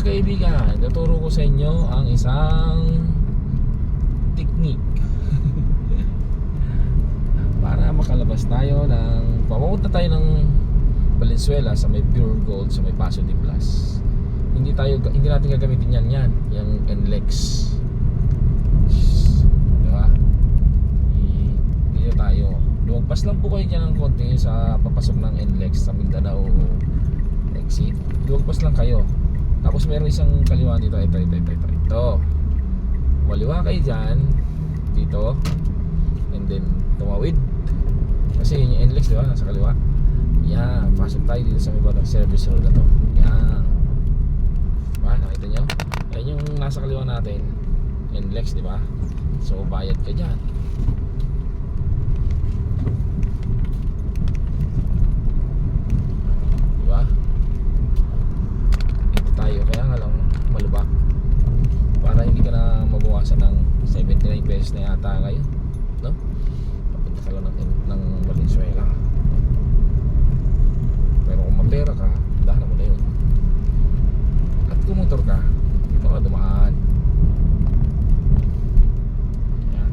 kaibigan, tuturo ko sa inyo ang isang technique para makalabas tayo ng papunta tayo ng Valenzuela sa may Pure Gold, sa may Paso de Blas. Hindi natin gagamitin yan yung NLEX. Diba? Dito tayo. Lumagpas lang po kayo dyan ng konti sa papasok ng NLEX sa Mindanao exit. Lumagpas lang kayo. Tapos meron isang kaliwa dito. Ito. Waliwa kayo dyan. Dito. And then tumawid. Kasi yun yung NLEX, diba? Nasa kaliwa. Yan. Pasok tayo dito sa may batang service road na to. Yan. Diba? Nakita nyo? Yan yung nasa kaliwa natin. NLEX, diba? So bayad ka dyan. Diba? Dito tayo. Kaya nga lang malubak. Para hindi ka na mabawasan ng 79 pesos na yata ngayon. No? Papunta ka lang ng Valenzuela. Pero kung mapera ka, dahan mo na yun. At kung motor ka, dito ka dumaan. Yan.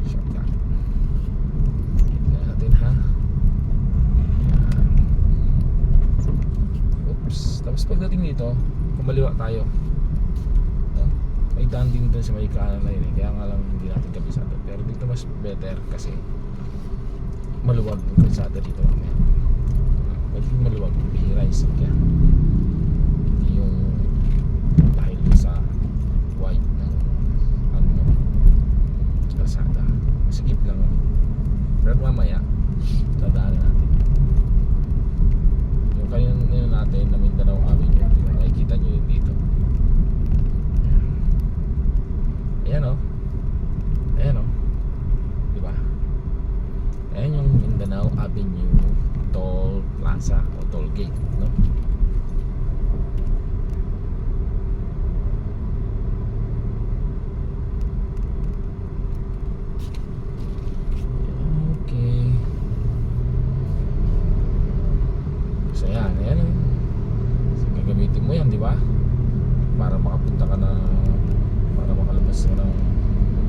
Shortcut. Tignan natin ha. Yan. Oops. Tapos pagdating dito, kumaliwa tayo. No? May daan din doon sa may kanan na yun eh. Kaya nga lang hindi natin kabisado. Pero dito mas better kasi maluwag yung kalsada dito mamaya. Pwede maluwag, bihira yung sakya. Hindi yung dahil sa white ng kalsada. Masigip lang. Pero mamaya dadaanan natin. Yung kanina natin na Mindanao Avenue, makikita nyo yun dito. Ayan o. Ayan o. Diba? Ayan yung Mindanao Avenue Toll Plaza o Toll Gate, no? Okay. So yan, ayan o. So, gagamitin mo yan, di ba? Para makapunta ka na, para makalabas ka ng,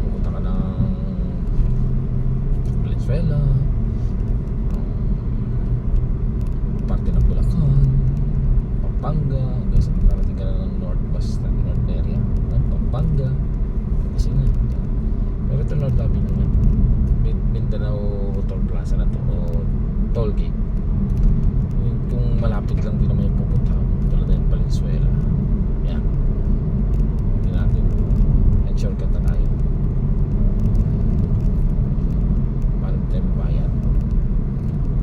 pupunta ka ng Valenzuela, parte ng Bulacan, Pampanga, hanggang sa narating ka na ng North area ng Pampanga kasi na pero ito North Avenue na Mindanao Toll Plaza na to o Toll Gate. Kung malapit lang din naman yung pupunta tulad ng Valenzuela. Yan, hindi natin shortcut na tayo para tayo mabayan.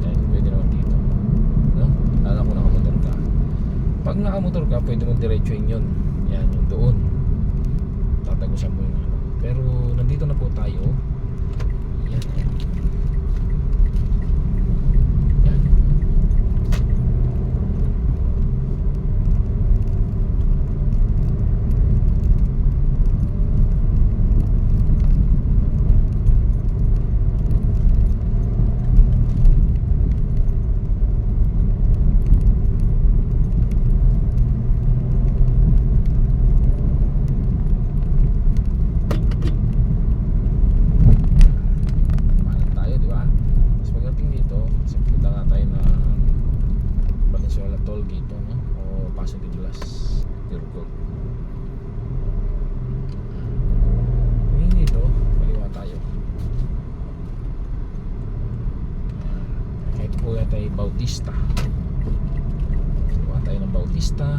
Yan, pwede naman dito, no? Lalo kung nakamotor ka. Pag nakamotor ka, pwede mong diretsuin yun. Yan, yung doon tatagusan mo yung ano. Pero nandito na po tayo. Yan. Yan. Toll Gate, no? O Paso de Blas, Pure Gold. Ngayon dito, kaliwa tayo. Kahit po yata ay Bautista. Kaliwa tayo ng Bautista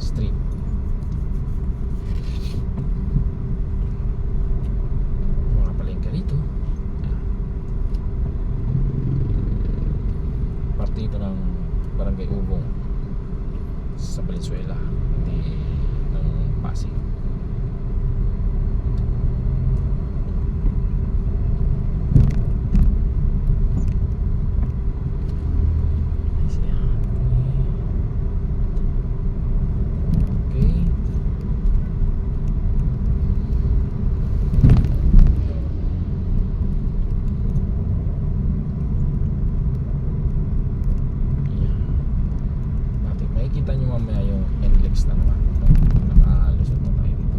Street. Mga palengke rito. Parte ito ng Barangay Ubong sa Valenzuela, hindi ng Pasig. Makikita nyo mamaya yung NLEX na naman. Nakalusot na tayo dito.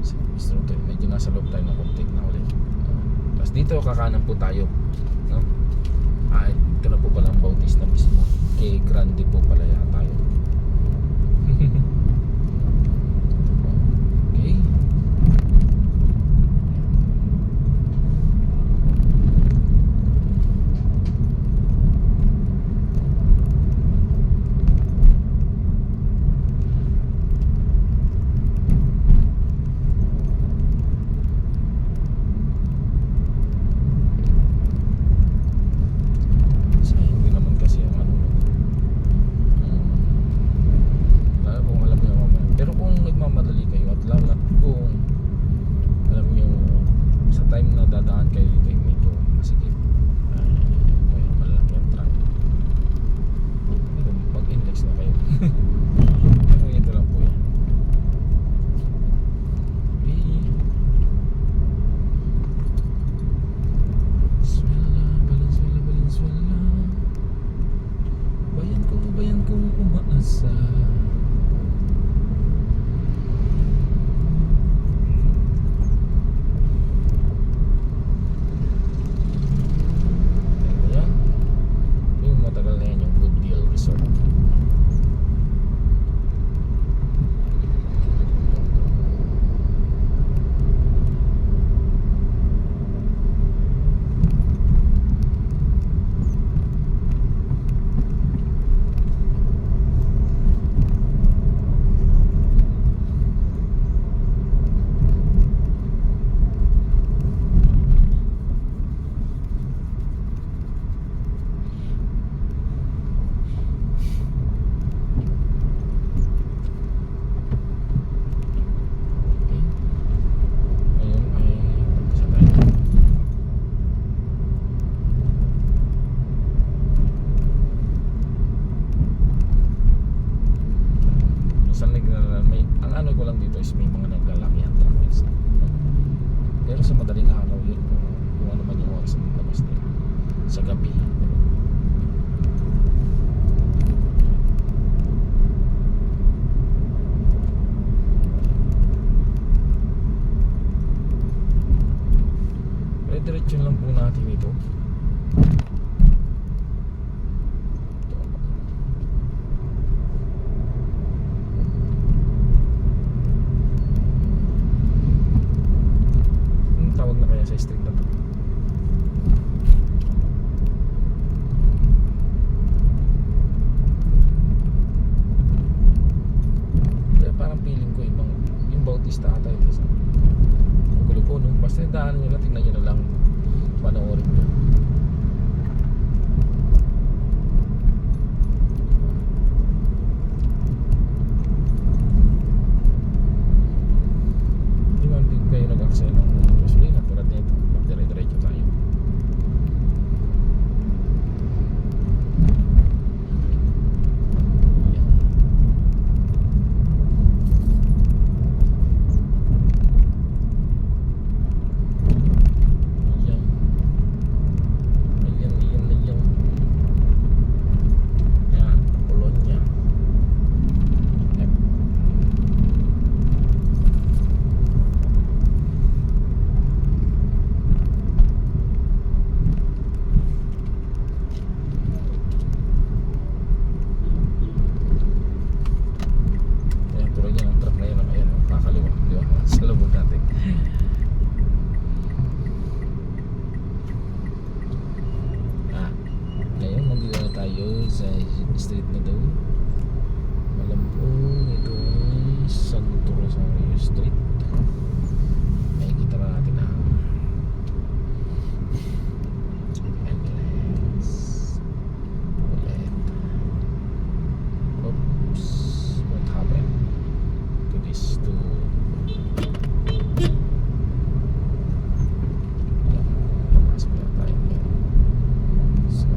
So, Mr. Roto, medyo nasa loob tayo ng konti na ulit. Tapos dito kakanan po tayo, no? Ito na po pala ang Bautista mismo. Kay Grande po pala yata tayo. Okay. Diretso lang po natin ito. Anong tawag na kaya sa street na to? Kaya parang feeling ko ibang yung Bautista ata yung isa. Ang gulo po, no? Basta yung daanan nyo lang, tingnan nyo na lang, panoorin nyo. Hindi man din kayo nag-aksaya ng gasolina tulad nito, magdire-diretso tayo. Sa street na daw, alam po ito ay Santo Rosario Street. Nakikita na natin na NLEX ulit. Oops, what happened to this two? Pasok na tayo. So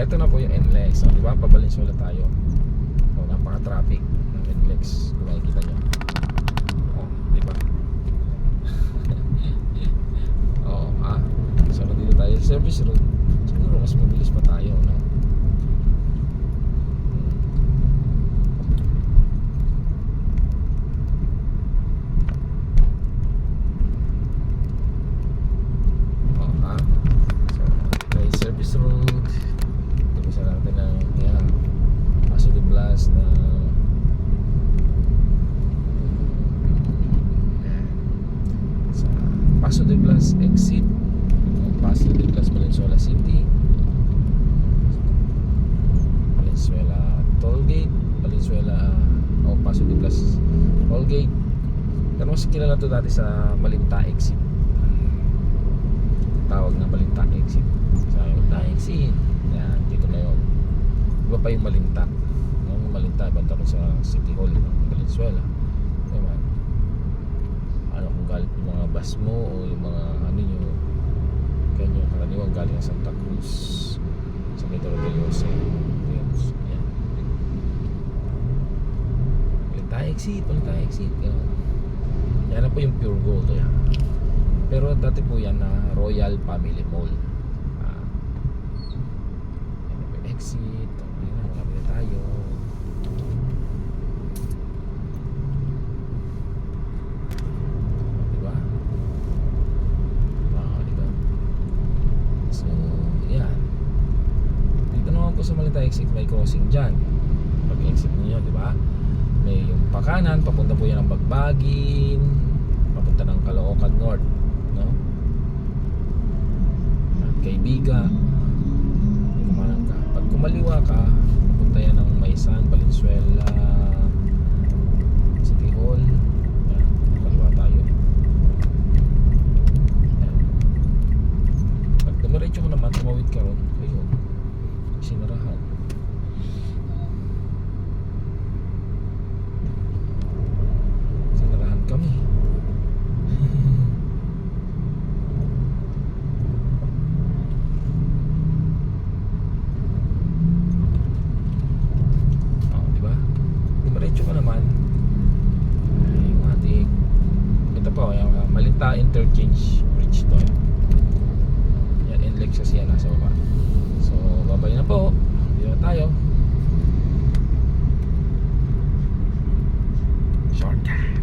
Ito na po yung NLEX. So, di ba? Pabalinsuela tayo. So, napaka-traffic ng NLEX. Kung makikita nyo. Oh, di ba? Oo, so, nandito tayo sa service road. Siguro mas mabilis pa tayo, no? Service road. Tapos natin ng Paso de Blas na sa Paso de Blas exit, Paso de Blas Valenzuela City, Valenzuela Tollgate, Valenzuela Paso de Blas Tollgate. Pero mas kilala to dati sa Malinta exit. Tawag na Malinta exit. Sa Malinta exit. Yan, dito na yun. Iba pa yung Malinta. Yung Malinta, banda ko sa City Hall ng Valenzuela. Diba? Ano kung galit yung mga bus mo o yung mga ano nyo, kaya nyo karaniwang galing ng Santa Cruz sa Metro de Jose. Yan. Malinta exit, Malinta exit. Yan na po yung Pure Gold. Yan. Pero dati po yan na Royal Family Mall. Yan na po yung exit. Ayan na, malapit na tayo. Diba? Diba? So, yan. Dito naman po sa Malinta exit, may crossing dyan. Pag exit niyo, diba? May yung pakanan, papunta po yan ng Bagbagin, papunta ng Caloocan North, no? At Kaybiga, kumanan ka. Pag kumaliwa ka, papunta yan ng Maysan, Valenzuela City Hall. Yan, kaliwa tayo. Yan. Pag dumiretso ko naman, tumawid ka ron, ayun, sinarahan. Kami. Diba? Diretso ka naman. Ay, matik. Ito po, yung Malinta Interchange Bridge to. Yan, NLEX kasi yan nasa baba. So, babay na po. Dito na tayo. Shortcut.